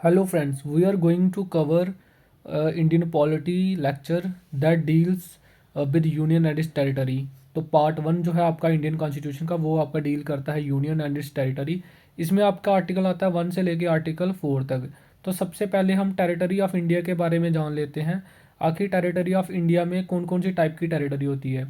Hello friends, we are going to cover Indian polity lecture that deals with union and its territory। तो part one जो है आपका Indian constitution का वो आपका डील करता है यूनियन एंड इट्स टेरिटरी। इसमें आपका आर्टिकल आता है 1 से लेके आर्टिकल 4 तक। तो सबसे पहले हम टेरिटरी ऑफ इंडिया के बारे में जान लेते हैं। आखिर टेरिटरी ऑफ इंडिया में कौन कौन सी टाइप की टेरिटरी होती है।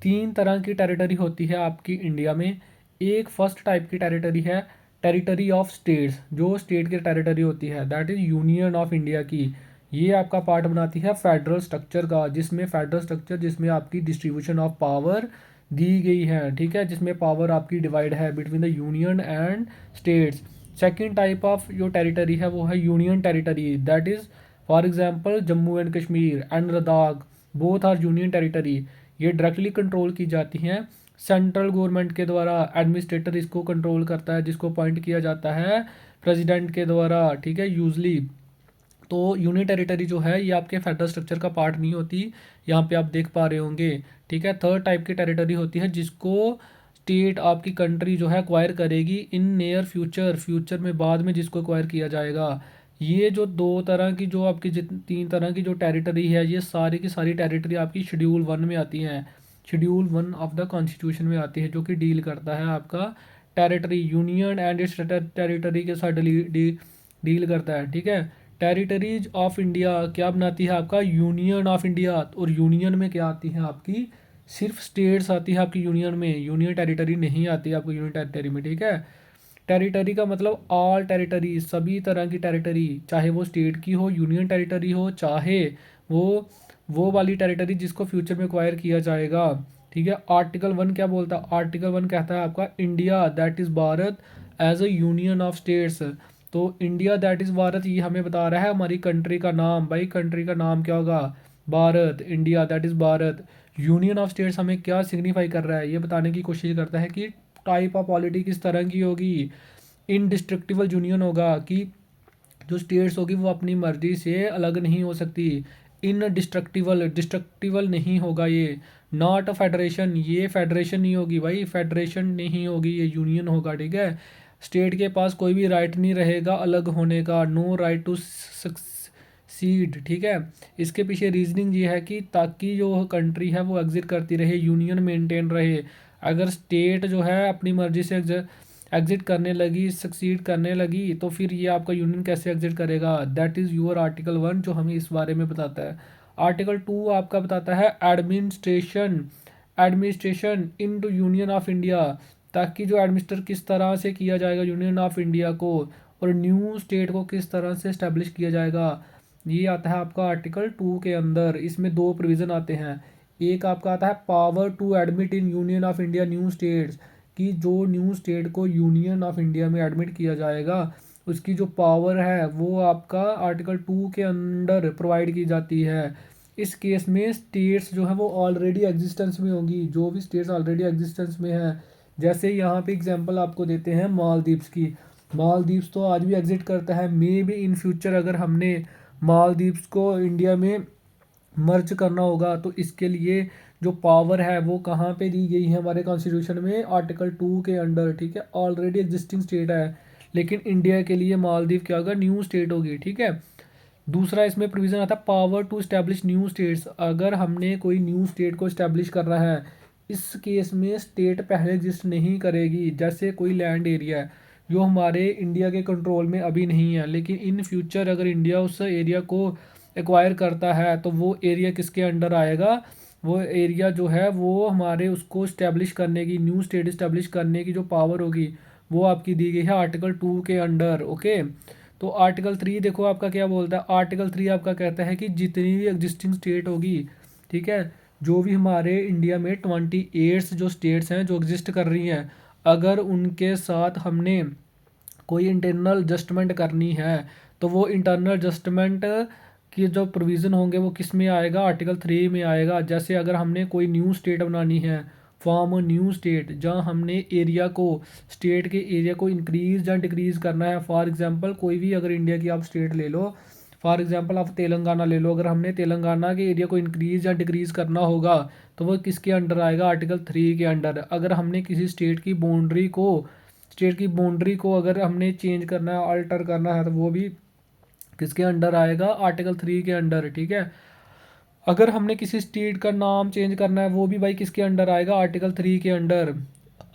3 तरह की टेरिटरी होती है आपकी इंडिया में। एक फर्स्ट टाइप की टेरिटरी है टेरिटरी ऑफ स्टेट्स, जो स्टेट की टेरिटरी होती है that is union of India की। ये आपका पार्ट बनाती है फेडरल स्ट्रक्चर का, जिसमें फेडरल स्ट्रक्चर जिसमें आपकी डिस्ट्रीब्यूशन ऑफ पावर दी गई है, ठीक है, जिसमें पावर आपकी डिवाइड है between the union and states. Second type of जो टेरिटरी है वो है union territory, that is for example Jammu and Kashmir and Ladakh, both are union territory. ये डायरेक्टली कंट्रोल की जाती हैं सेंट्रल गवर्नमेंट के द्वारा। एडमिनिस्ट्रेटर इसको कंट्रोल करता है, जिसको अपॉइंट किया जाता है प्रेसिडेंट के द्वारा, ठीक है, यूजली। तो यूनियन टेरिटरी जो है ये आपके फेडरल स्ट्रक्चर का पार्ट नहीं होती, यहाँ पे आप देख पा रहे होंगे, ठीक है। थर्ड टाइप की टेरिटरी होती है जिसको स्टेट आपकी कंट्री जो है एक्वायर करेगी इन नियर फ्यूचर, फ्यूचर में बाद में जिसको एक्वायर किया जाएगा। ये जो 2 तरह की जो आपकी 3 तरह की जो टेरिटरी है, ये सारी की सारी टेरिटरी आपकी शेड्यूल 1 में आती हैं। शेड्यूल 1 ऑफ द कॉन्स्टिट्यूशन में आती है, जो कि डील करता है आपका territory union and it's territory के साथ डील करता है, ठीक है। टेरिटरीज ऑफ इंडिया क्या बनाती है आपका यूनियन ऑफ इंडिया, और यूनियन में क्या आती है आपकी सिर्फ स्टेट्स आती है आपकी यूनियन में, यूनियन टेरिटरी नहीं आती है आपको यूनियन टेरिटरी में, ठीक है। टेरिटरी का मतलब ऑल टेरिटरी, सभी तरह की टेरिटरी, चाहे वो स्टेट की हो, यूनियन टेरिटरी हो, चाहे वो वाली टेरिटरी जिसको फ्यूचर में एक्वायर किया जाएगा, ठीक है। आर्टिकल 1 क्या बोलता है, आर्टिकल 1 कहता है आपका India that is Bharat as a union of states. तो इंडिया दैट इज़ भारत ये हमें बता रहा है हमारी कंट्री का नाम। भाई कंट्री का नाम क्या होगा, Bharat, India that is Bharat. Union of states हमें क्या सिग्निफाई कर रहा है, ये बताने की कोशिश करता है कि टाइप ऑफ पॉलिटी किस तरह की होगी। इनडिस्ट्रक्टिबल यूनियन होगा, कि जो स्टेट्स होगी वो अपनी मर्जी से अलग नहीं हो सकती। इनडिस्ट्रक्टिबल, डिस्ट्रक्टिबल नहीं होगा ये। नॉट अ फेडरेशन, ये फेडरेशन नहीं होगी भाई, फेडरेशन नहीं होगी, ये यूनियन होगा, ठीक है। स्टेट के पास कोई भी राइट नहीं रहेगा अलग होने का, नो राइट टू सक्सीड, ठीक है। इसके पीछे रीजनिंग ये है कि ताकि जो कंट्री है वो एग्जिट करती रहे, यूनियन मेंटेन रहे। अगर स्टेट जो है अपनी मर्जी से एग्जिट करने लगी, सक्सीड करने लगी, तो फिर ये आपका यूनियन कैसे एग्जिट करेगा। दैट इज़ यूर आर्टिकल 1 जो हमें इस बारे में बताता है। आर्टिकल 2 आपका बताता है administration, administration into union of India, ताकि जो एडमिनिस्टर किस तरह से किया जाएगा यूनियन ऑफ इंडिया को, और न्यू स्टेट को किस तरह से इस्टेब्लिश किया जाएगा। ये आता है आपका आर्टिकल 2 के अंदर। इसमें 2 प्रोविज़न आते हैं। एक आपका आता है power to admit in union of India new states, कि जो न्यू स्टेट को यूनियन ऑफ इंडिया में एडमिट किया जाएगा उसकी जो पावर है वो आपका आर्टिकल 2 के अंदर प्रोवाइड की जाती है। इस केस में स्टेट्स जो है वो ऑलरेडी एग्जिस्टेंस में होंगी, जो भी स्टेट्स ऑलरेडी एग्जिस्टेंस में है। जैसे यहाँ पे एग्जांपल आपको देते हैं मालदीव्स की। मालदीव्स तो आज भी एग्जिट करता है, मे बी इन फ्यूचर अगर हमने मालदीव्स को इंडिया में मर्ज करना होगा तो इसके लिए जो पावर है वो कहाँ पे दी गई है हमारे कॉन्स्टिट्यूशन में, आर्टिकल 2 के अंडर, ठीक है। ऑलरेडी एग्जिस्टिंग स्टेट है, लेकिन इंडिया के लिए मालदीव क्या होगा, न्यू स्टेट होगी, ठीक है। दूसरा इसमें प्रोविज़न आता है power to establish new states. अगर हमने कोई न्यू स्टेट को इस्टेब्लिश कर रहा है, इस केस में स्टेट पहले एग्जिस्ट नहीं करेगी। जैसे कोई लैंड एरिया है जो हमारे इंडिया के कंट्रोल में अभी नहीं है, लेकिन इन फ्यूचर अगर इंडिया उस एरिया को एक्वायर करता है तो वो एरिया किसके अंडर आएगा, वो एरिया जो है वो हमारे उसको इस्टेब्लिश करने की, न्यू स्टेट इस्टेब्लिश करने की जो पावर होगी वो आपकी दी गई है आर्टिकल 2 के अंडर, ओके। तो आर्टिकल 3 देखो आपका क्या बोलता है। आर्टिकल 3 आपका कहता है कि जितनी भी एग्जिस्टिंग स्टेट होगी, ठीक है, जो भी हमारे इंडिया में 28 जो स्टेट्स हैं जो एग्जिस्ट कर रही हैं, अगर उनके साथ हमने कोई इंटरनल एडजस्टमेंट करनी है तो वो इंटरनल एडजस्टमेंट कि जो प्रोविज़न होंगे वो किस में आएगा, आर्टिकल 3 में आएगा। जैसे अगर हमने कोई न्यू स्टेट बनानी है, फॉर्म न्यू स्टेट, जहाँ हमने एरिया को, स्टेट के एरिया को इंक्रीज या डिक्रीज़ करना है। फॉर एग्जांपल कोई भी अगर इंडिया की आप स्टेट ले लो, फॉर एग्जांपल आप तेलंगाना ले लो, अगर हमने तेलंगाना के एरिया को इंक्रीज या डिक्रीज़ करना होगा तो वो किसके अंडर आएगा, आर्टिकल 3 के अंडर। अगर हमने किसी स्टेट की बाउंड्री को अगर हमने चेंज करना है, अल्टर करना है, तो वो भी किसके अंडर आएगा, आर्टिकल 3 के अंडर, ठीक है। अगर हमने किसी स्टेट का नाम चेंज करना है वो भी भाई किसके अंडर आएगा, आर्टिकल 3 के अंडर।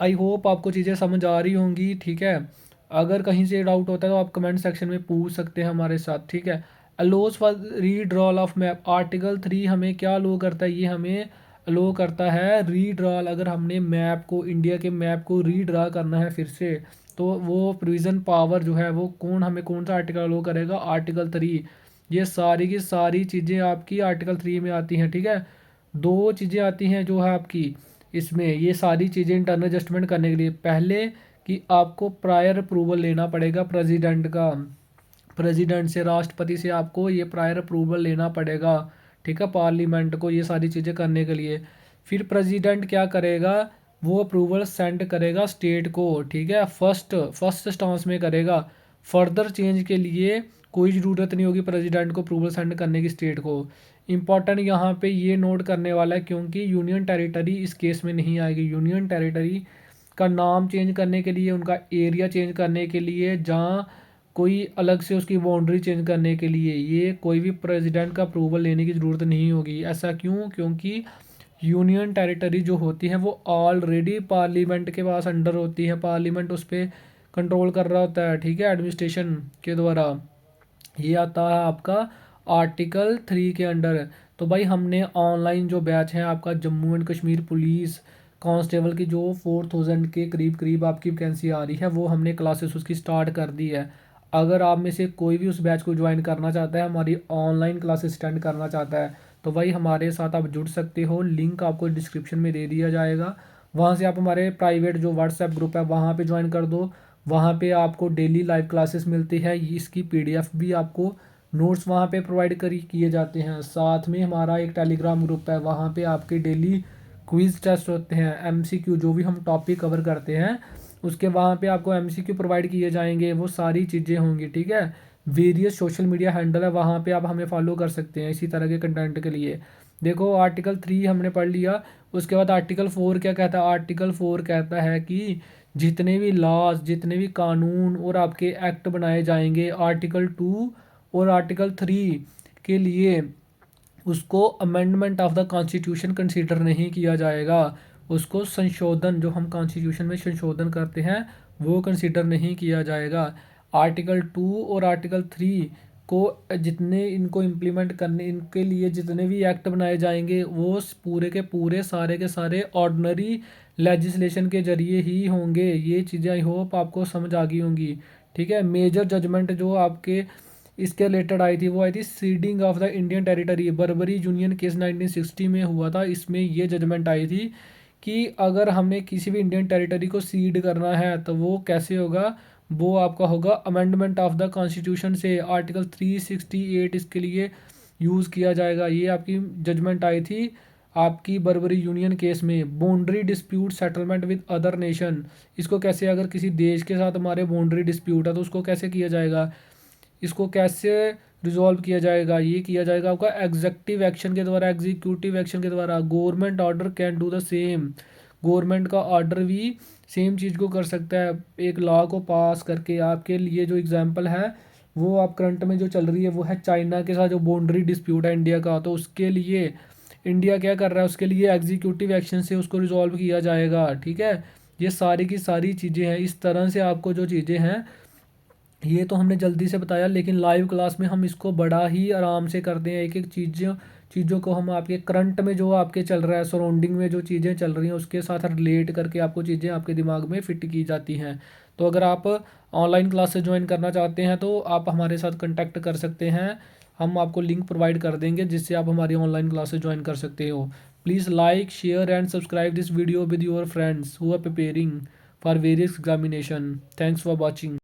आई होप आपको चीज़ें समझ आ रही होंगी, ठीक है। अगर कहीं से डाउट होता है तो आप कमेंट सेक्शन में पूछ सकते हैं हमारे साथ, ठीक है। Allows for redrawal of map, article 3 हमें क्या अलो करता है, ये हमें अलो करता है रीड्रॉल। अगर हमने मैप को, इंडिया के मैप को रीड्रा करना है फिर से, तो वो प्रोविज़न पावर जो है वो कौन, हमें कौन सा आर्टिकल अलो करेगा, आर्टिकल 3। ये सारी की सारी चीज़ें आपकी आर्टिकल 3 में आती हैं, ठीक है। दो चीज़ें आती हैं जो है आपकी इसमें, ये सारी चीज़ें इंटरनल एडजस्टमेंट करने के लिए, पहले कि आपको प्रायर अप्रूवल लेना पड़ेगा प्रेसिडेंट का, प्रेसिडेंट से, राष्ट्रपति से आपको ये प्रायर अप्रूवल लेना पड़ेगा, ठीक है, पार्लियामेंट को ये सारी चीज़ें करने के लिए। फिर प्रेसिडेंट क्या करेगा, वो अप्रूवल सेंड करेगा स्टेट को, ठीक है, फर्स्ट स्टांस में करेगा। फर्दर चेंज के लिए कोई ज़रूरत नहीं होगी प्रेसिडेंट को अप्रूवल सेंड करने की स्टेट को। इम्पॉर्टेंट यहाँ पे ये नोट करने वाला है, क्योंकि यूनियन टेरिटरी इस केस में नहीं आएगी। यूनियन टेरिटरी का नाम चेंज करने के लिए, उनका एरिया चेंज करने के लिए, जहाँ कोई अलग से उसकी बाउंड्री चेंज करने के लिए, ये कोई भी प्रेसिडेंट का अप्रूवल लेने की ज़रूरत नहीं होगी। ऐसा क्यों, क्योंकि यूनियन टेरिटरी जो होती है वो ऑलरेडी पार्लियामेंट के पास अंडर होती है, पार्लियामेंट उस पर कंट्रोल कर रहा होता है, ठीक है, एडमिनिस्ट्रेशन के द्वारा। ये आता है आपका आर्टिकल 3 के अंडर। तो भाई हमने ऑनलाइन जो बैच है आपका Jammu and Kashmir police constable की, जो 4000 के करीब करीब आपकी वैकेंसी आ रही है, वो हमने क्लासेस उसकी स्टार्ट कर दी है। अगर आप में से कोई भी उस बैच को ज्वाइन करना चाहता है, हमारी ऑनलाइन क्लासेस अटेंड करना चाहता है, तो भाई हमारे साथ आप जुड़ सकते हो। लिंक आपको डिस्क्रिप्शन में दे दिया जाएगा, वहाँ से आप हमारे प्राइवेट जो व्हाट्सएप ग्रुप है वहाँ पे ज्वाइन कर दो। वहाँ पे आपको डेली लाइव क्लासेस मिलती है, इसकी पीडीएफ भी आपको, नोट्स वहाँ पे प्रोवाइड किए जाते हैं। साथ में हमारा एक टेलीग्राम ग्रुप है, वहाँ पे आपके डेली क्विज टेस्ट होते हैं, एमसीक्यू, जो भी हम टॉपिक कवर करते हैं उसके वहाँ पे आपको एमसीक्यू प्रोवाइड किए जाएंगे, वो सारी चीज़ें होंगी, ठीक है। वेरियस सोशल मीडिया हैंडल है, वहाँ पे आप हमें फॉलो कर सकते हैं इसी तरह के कंटेंट के लिए। देखो आर्टिकल 3 हमने पढ़ लिया, उसके बाद आर्टिकल 4 क्या कहता है, आर्टिकल 4 कहता है कि जितने भी लॉज, जितने भी कानून और आपके एक्ट बनाए जाएंगे आर्टिकल 2 और आर्टिकल 3 के लिए, उसको amendment of the constitution consider नहीं किया जाएगा। उसको संशोधन, जो हम कॉन्स्टिट्यूशन में संशोधन करते हैं, वो कंसीडर नहीं किया जाएगा। आर्टिकल 2 और आर्टिकल 3 को जितने, इनको इम्प्लीमेंट करने, इनके लिए जितने भी एक्ट बनाए जाएंगे वो पूरे के पूरे, सारे के सारे ऑर्डनरी लेजिस्लेशन के जरिए ही होंगे। ये चीज़ें आई होप आपको समझ आ गई होंगी, ठीक है। मेजर जजमेंट जो आपके इसके रिलेटेड आई थी वो आई थी seeding of the Indian territory, Barbari union case 1960 में हुआ था। इसमें ये जजमेंट आई थी कि अगर हमने किसी भी इंडियन टेरिटरी को सीड करना है तो वो कैसे होगा, वो आपका होगा अमेंडमेंट ऑफ द कॉन्स्टिट्यूशन से, आर्टिकल 368 इसके लिए यूज़ किया जाएगा। ये आपकी जजमेंट आई थी आपकी बर्बरी यूनियन केस में। Boundary dispute settlement with other nation, इसको कैसे, अगर किसी देश के साथ हमारे बाउंड्री डिस्प्यूट है तो उसको कैसे किया जाएगा, इसको कैसे रिजॉल्व किया जाएगा, ये किया जाएगा आपका एग्जेक्टिव एक्शन के द्वारा, एग्जीक्यूटिव एक्शन के द्वारा। Government order can do the same, government का ऑर्डर भी सेम चीज़ को कर सकता है, एक लॉ को पास करके। आपके लिए जो एग्जांपल है वो आप करंट में जो चल रही है वो है चाइना के साथ जो बाउंड्री डिस्प्यूट है इंडिया का, तो उसके लिए इंडिया क्या कर रहा है, उसके लिए एग्जीक्यूटिव एक्शन से उसको रिजॉल्व किया जाएगा, ठीक है। ये सारी की सारी चीज़ें हैं, इस तरह से आपको जो चीज़ें हैं ये तो हमने जल्दी से बताया, लेकिन लाइव क्लास में हम इसको बड़ा ही आराम से करते हैं। एक एक चीज़ों को हम आपके करंट में जो आपके चल रहा है, सराउंडिंग में जो चीज़ें चल रही हैं उसके साथ रिलेट करके आपको चीज़ें आपके दिमाग में फिट की जाती हैं। तो अगर आप ऑनलाइन क्लासेस ज्वाइन करना चाहते हैं तो आप हमारे साथ कंटेक्ट कर सकते हैं, हम आपको लिंक प्रोवाइड कर देंगे जिससे आप हमारी ऑनलाइन क्लासेस ज्वाइन कर सकते हो। Please like, share and subscribe this video with your friends who are preparing for various examination. Thanks for watching.